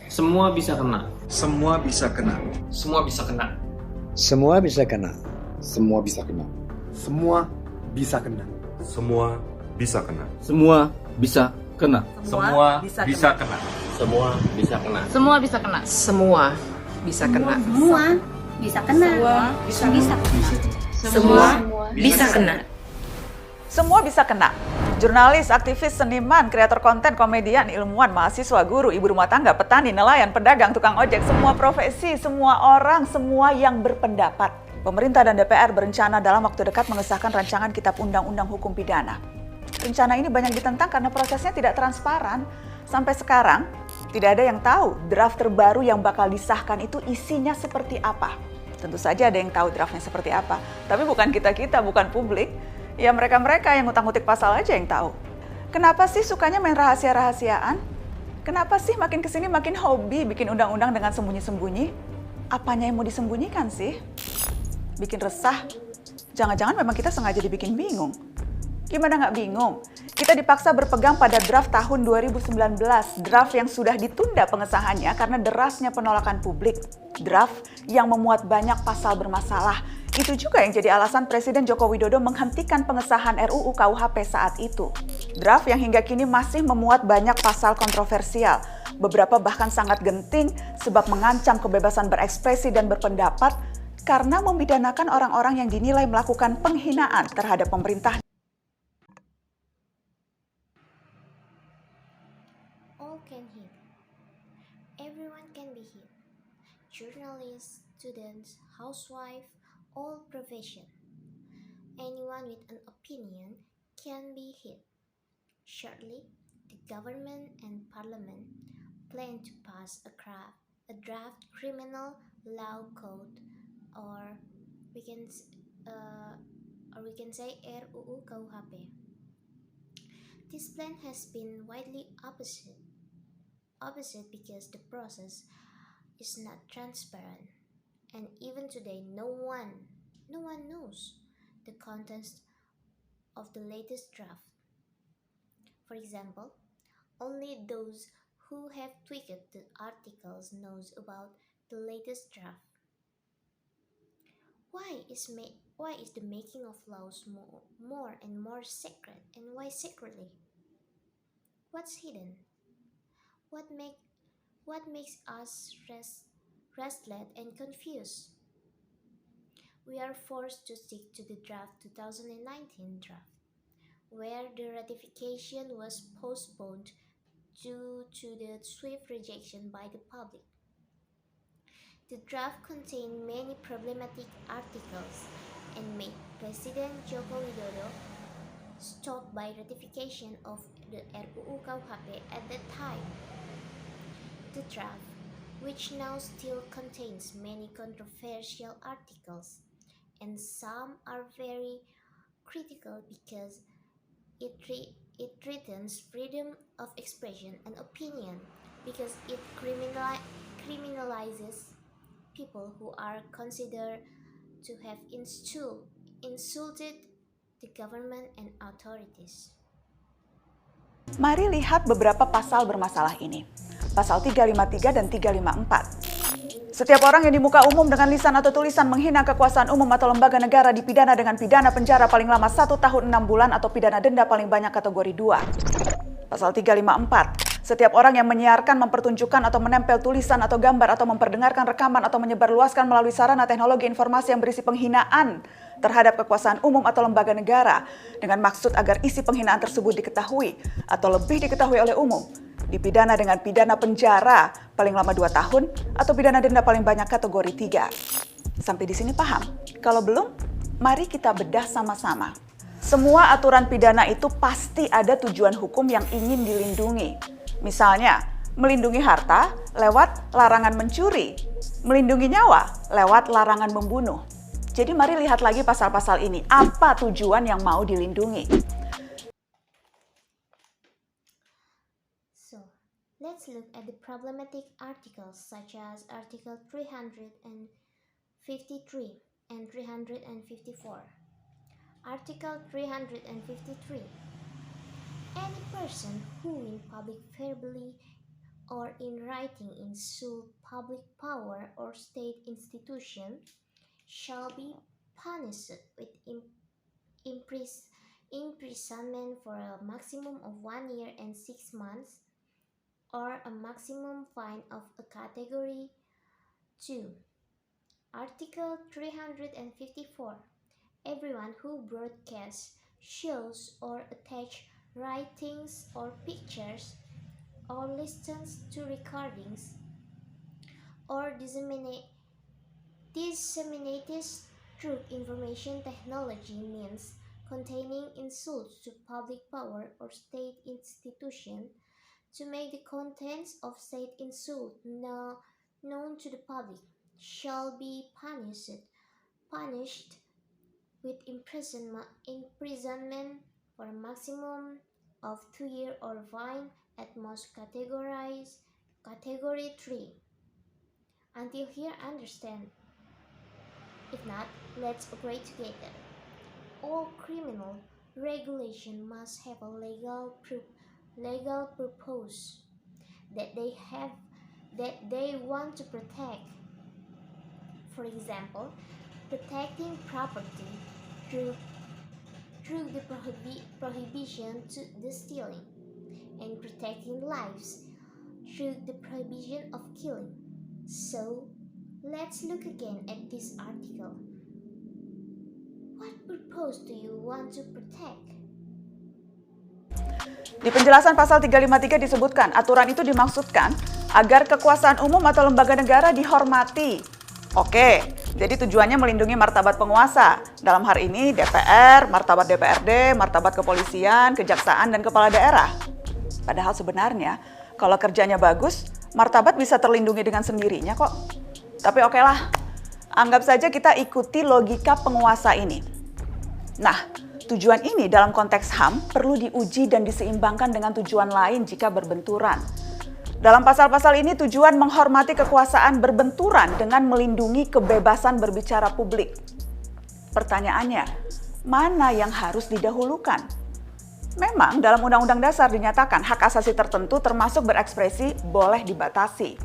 Semua bisa kena. Semua bisa kena. Semua bisa kena. Semua bisa kena. Semua bisa kena. Semua bisa kena. Semua bisa kena. Semua bisa kena. Semua bisa kena. Semua bisa kena. Semua bisa kena. Semua bisa kena. Semua bisa kena. Semua bisa kena. Semua bisa kena. Jurnalis, aktivis, seniman, kreator konten, komedian, ilmuwan, mahasiswa, guru, ibu rumah tangga, petani, nelayan, pedagang, tukang ojek, semua profesi, semua orang, semua yang berpendapat. Pemerintah dan DPR berencana dalam waktu dekat mengesahkan rancangan Kitab Undang-Undang Hukum Pidana. Rencana ini banyak ditentang karena prosesnya tidak transparan. Sampai sekarang, tidak ada yang tahu draft terbaru yang bakal disahkan itu isinya seperti apa. Tentu saja ada yang tahu draftnya seperti apa, tapi bukan kita-kita, bukan publik. Ya mereka-mereka yang ngutang-ngutik pasal aja yang tahu. Kenapa sih sukanya main rahasia-rahasiaan? Kenapa sih makin kesini makin hobi bikin undang-undang dengan sembunyi-sembunyi? Apanya yang mau disembunyikan sih? Bikin resah? Jangan-jangan memang kita sengaja dibikin bingung. Gimana nggak bingung? Kita dipaksa berpegang pada draft tahun 2019, draft yang sudah ditunda pengesahannya karena derasnya penolakan publik. Draft yang memuat banyak pasal bermasalah. Itu juga yang jadi alasan Presiden Joko Widodo menghentikan pengesahan RUU KUHP saat itu. Draft yang hingga kini masih memuat banyak pasal kontroversial. Beberapa bahkan sangat genting sebab mengancam kebebasan berekspresi dan berpendapat karena memidanakan orang-orang yang dinilai melakukan penghinaan terhadap pemerintah. All can hit. Everyone can be hit. Journalists, students, housewife, all profession. Anyone with an opinion can be hit. Shortly, the government and parliament plan to pass a draft criminal law code, or we can say RUU KUHP. This plan has been widely opposite because the process is not transparent, and even today no one knows the contents of the latest draft. For example, only those who have tweaked the articles knows about the latest draft. Why is the making of laws more and more secret, and why secretly? What's hidden? What makes us restless and confused? We are forced to stick to the draft 2019 draft, where the ratification was postponed due to the swift rejection by the public. The draft contained many problematic articles and made President Joko Widodo stop by ratification of the RUU KUHP at that time. The draft, which now still contains many controversial articles, and some are very critical because it threatens freedom of expression and opinion, because it criminalizes people who are considered to have insulted the government and authorities. Mari lihat beberapa pasal bermasalah ini. Pasal 353 dan 354. Setiap orang yang di muka umum dengan lisan atau tulisan menghina kekuasaan umum atau lembaga negara dipidana dengan pidana penjara paling lama 1 tahun 6 bulan atau pidana denda paling banyak kategori 2. Pasal 354. Setiap orang yang menyiarkan, mempertunjukkan atau menempel tulisan atau gambar atau memperdengarkan rekaman atau menyebarluaskan melalui sarana teknologi informasi yang berisi penghinaan terhadap kekuasaan umum atau lembaga negara dengan maksud agar isi penghinaan tersebut diketahui atau lebih diketahui oleh umum, dipidana dengan pidana penjara paling lama 2 tahun atau pidana denda paling banyak kategori 3. Sampai di sini paham? Kalau belum, mari kita bedah sama-sama. Semua aturan pidana itu pasti ada tujuan hukum yang ingin dilindungi. Misalnya, melindungi harta lewat larangan mencuri, melindungi nyawa lewat larangan membunuh. Jadi mari lihat lagi pasal-pasal ini, apa tujuan yang mau dilindungi. So, let's look at the problematic articles such as Article 353 and 354. Article 353. Any person who in public verbally or in writing insult public power or state institution shall be punished with imprisonment for a maximum of 1 year and 6 months, or a maximum fine of a category 2. Article 354. Everyone who broadcasts, shows, or attaches writings or pictures, or listens to recordings, or disseminates through information technology means containing insults to public power or state institution, to make the contents of said insult known to the public, shall be punished with imprisonment for a maximum of 2 years or fine at most category 3. Until here, understand? If not, let's operate together. All criminal regulation must have a legal purpose that they want to protect. For example, protecting property through the prohibition to the stealing, and protecting lives through the prohibition of killing. So, let's look again at this article. What purpose do you want to protect? Di penjelasan pasal 353 disebutkan, aturan itu dimaksudkan agar kekuasaan umum atau lembaga negara dihormati. Oke, jadi tujuannya melindungi martabat penguasa. Dalam hal ini DPR, martabat DPRD, martabat kepolisian, kejaksaan, dan kepala daerah. Padahal sebenarnya, kalau kerjanya bagus, martabat bisa terlindungi dengan sendirinya kok. Tapi oke lah, anggap saja kita ikuti logika penguasa ini. Nah, tujuan ini dalam konteks HAM perlu diuji dan diseimbangkan dengan tujuan lain jika berbenturan. Dalam pasal-pasal ini tujuan menghormati kekuasaan berbenturan dengan melindungi kebebasan berbicara publik. Pertanyaannya, mana yang harus didahulukan? Memang dalam Undang-Undang Dasar dinyatakan hak asasi tertentu termasuk berekspresi boleh dibatasi.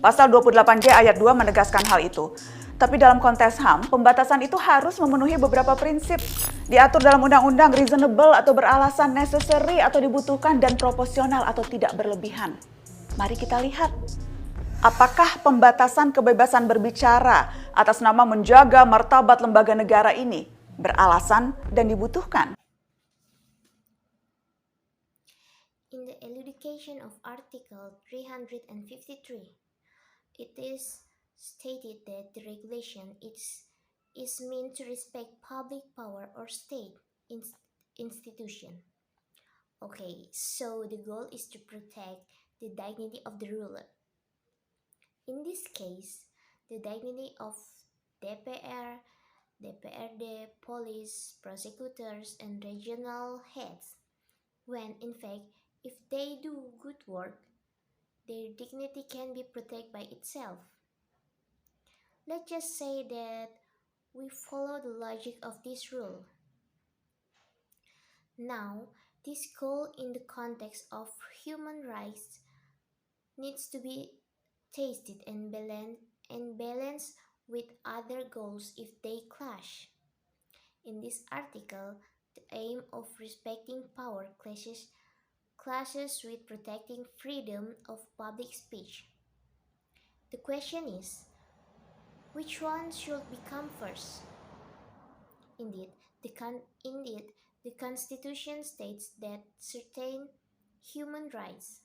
Pasal 28J ayat 2 menegaskan hal itu. Tapi dalam konteks HAM, pembatasan itu harus memenuhi beberapa prinsip. Diatur dalam undang-undang reasonable atau beralasan, necessary atau dibutuhkan, dan proporsional atau tidak berlebihan. Mari kita lihat. Apakah pembatasan kebebasan berbicara atas nama menjaga martabat lembaga negara ini beralasan dan dibutuhkan? In the elucidation of Article 353, it is stated that the regulation is meant to respect public power or state institution. Okay, so the goal is to protect the dignity of the ruler. In this case, the dignity of DPR, DPRD, police, prosecutors, and regional heads, when in fact, if they do good work, their dignity can be protected by itself. Let's just say that we follow the logic of this rule. Now, this goal in the context of human rights needs to be tested and balanced with other goals if they clash. In this article, the aim of respecting power clashes with protecting freedom of public speech. The question is, which one should become first? Indeed, the Constitution states that certain human rights,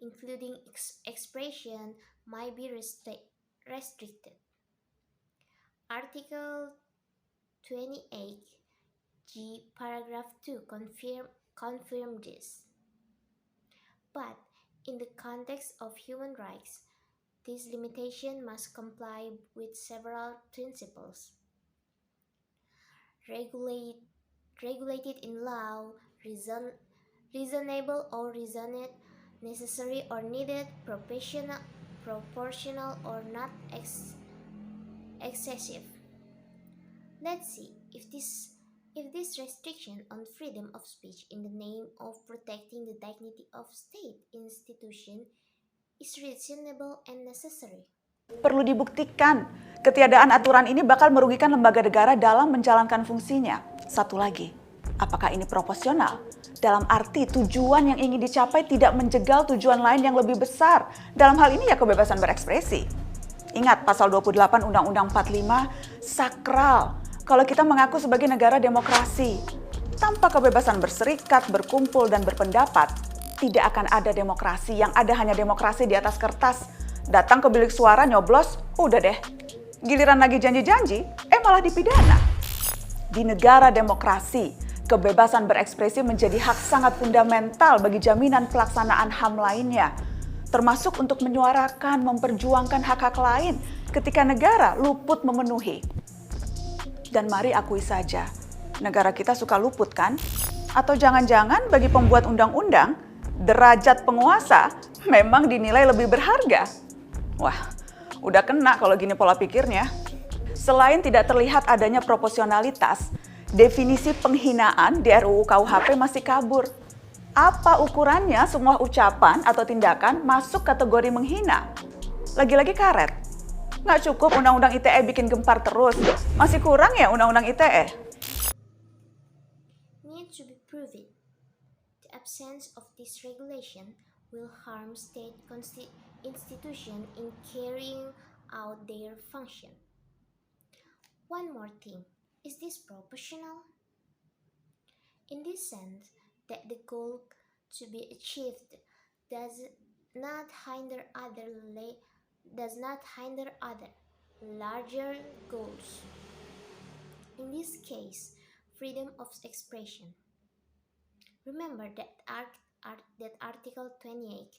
including expression, might be restricted. Article 28G, paragraph 2 confirm this. But in the context of human rights, this limitation must comply with several principles. Regulated in law, reasonable or reasoned, necessary or needed, proportional or not excessive. Let's see if this restriction on freedom of speech in the name of protecting the dignity of state institution is reasonable and necessary. Perlu dibuktikan, ketiadaan aturan ini bakal merugikan lembaga negara dalam menjalankan fungsinya. Satu lagi, apakah ini proporsional? Dalam arti tujuan yang ingin dicapai tidak menjegal tujuan lain yang lebih besar. Dalam hal ini ya kebebasan berekspresi. Ingat pasal 28 Undang-Undang 45 sakral. Kalau kita mengaku sebagai negara demokrasi, tanpa kebebasan berserikat, berkumpul, dan berpendapat, tidak akan ada demokrasi. Yang ada hanya demokrasi di atas kertas. Datang ke bilik suara, nyoblos, udah deh. Giliran lagi janji-janji, malah dipidana. Di negara demokrasi, kebebasan berekspresi menjadi hak sangat fundamental bagi jaminan pelaksanaan HAM lainnya. Termasuk untuk menyuarakan, memperjuangkan hak-hak lain ketika negara luput memenuhi. Dan mari akui saja, negara kita suka luput kan? Atau jangan-jangan bagi pembuat undang-undang, derajat penguasa memang dinilai lebih berharga? Wah, udah kena kalau gini pola pikirnya. Selain tidak terlihat adanya proporsionalitas, definisi penghinaan di RUU KUHP masih kabur. Apa ukurannya semua ucapan atau tindakan masuk kategori menghina? Lagi-lagi karet. Nggak cukup Undang-Undang ITE bikin gempar terus. Masih kurang ya Undang-Undang ITE? Need to be proven. The absence of this regulation will harm state institutions in carrying out their function. One more thing, is this proportional? In this sense, that the goal to be achieved does not hinder other larger goals. In this case, freedom of expression. Remember that Article 28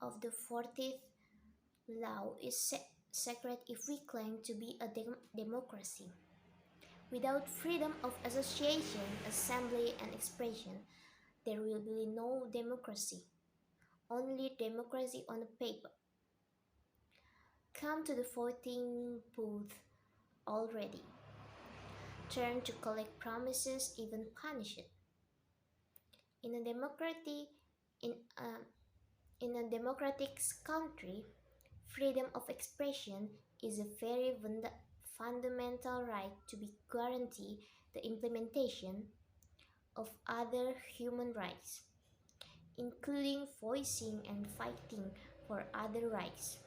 of the 14th law is sacred if we claim to be a democracy. Without freedom of association, assembly, and expression, there will be no democracy. Only democracy on paper. Come to the voting booth already. Turn to collect promises, even punish it. In a democratic country, freedom of expression is a very fundamental right to be guaranteed the implementation of other human rights, including voicing and fighting for other rights.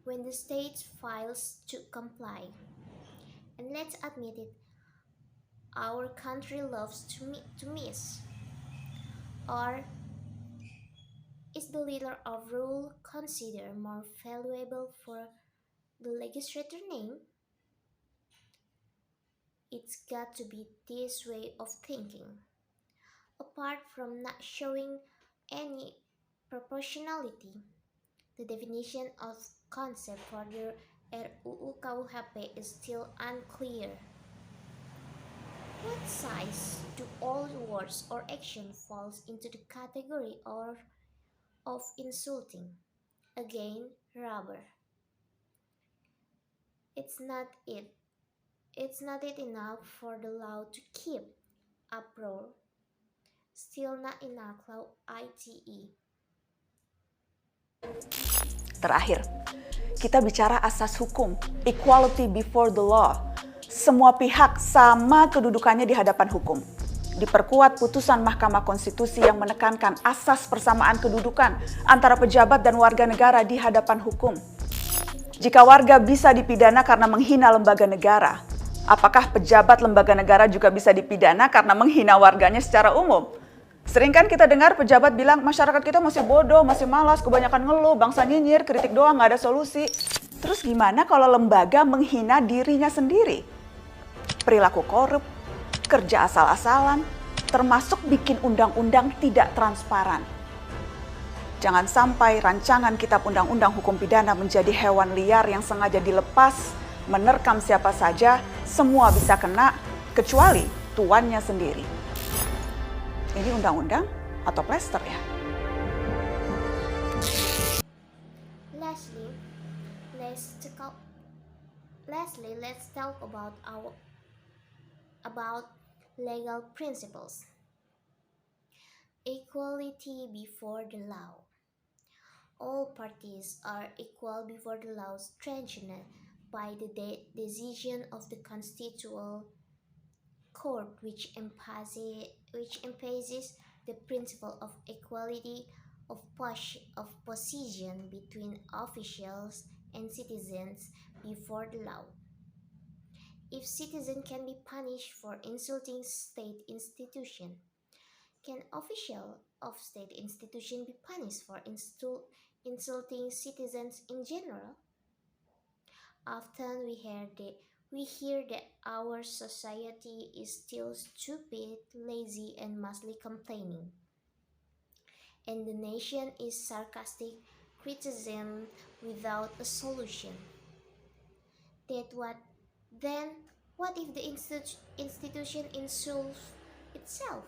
When the state fails to comply, and let's admit it, our country loves to miss, or is the letter of rule considered more valuable for the legislator name? It's got to be this way of thinking. Apart from not showing any proportionality, the definition of concept for the RUU KUHP is still unclear. What size do all words or action falls into the category of insulting? Again, rubber. It's not it enough for the law to keep uproar. Still not enough law ITE. Terakhir, kita bicara asas hukum, equality before the law. Semua pihak sama kedudukannya di hadapan hukum. Diperkuat putusan Mahkamah Konstitusi yang menekankan asas persamaan kedudukan antara pejabat dan warga negara di hadapan hukum. Jika warga bisa dipidana karena menghina lembaga negara, apakah pejabat lembaga negara juga bisa dipidana karena menghina warganya secara umum? Sering kan kita dengar pejabat bilang masyarakat kita masih bodoh, masih malas, kebanyakan ngeluh, bangsa nyinyir, kritik doang, nggak ada solusi. Terus gimana kalau lembaga menghina dirinya sendiri? Perilaku korup, kerja asal-asalan, termasuk bikin undang-undang tidak transparan. Jangan sampai rancangan kitab undang-undang hukum pidana menjadi hewan liar yang sengaja dilepas, menerkam siapa saja, semua bisa kena, kecuali tuannya sendiri. Ini undang-undang atau plester ya? Lastly, let's talk about legal principles. Equality before the law. all parties are equal before the law strengthened by the decision of the Constitutional Court, which emphasizes the principle of equality of position between officials and citizens before the law. If citizens can be punished for insulting state institution, can officials of state institution be punished for insulting citizens in general? Often we hear that our society is still stupid, lazy, and mostly complaining. And the nation is sarcastic criticism without a solution. Then what if the institution insults itself?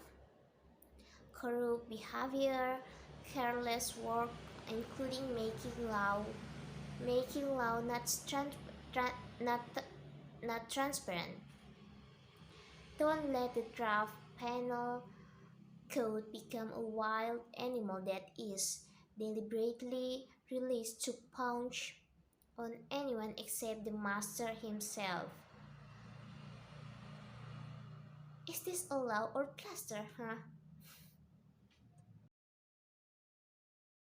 Corrupt behavior, careless work, including making law not transparent. Don't let the draft penal code become a wild animal that is deliberately released to pounce on anyone except the master himself. Is this a law or plaster, huh?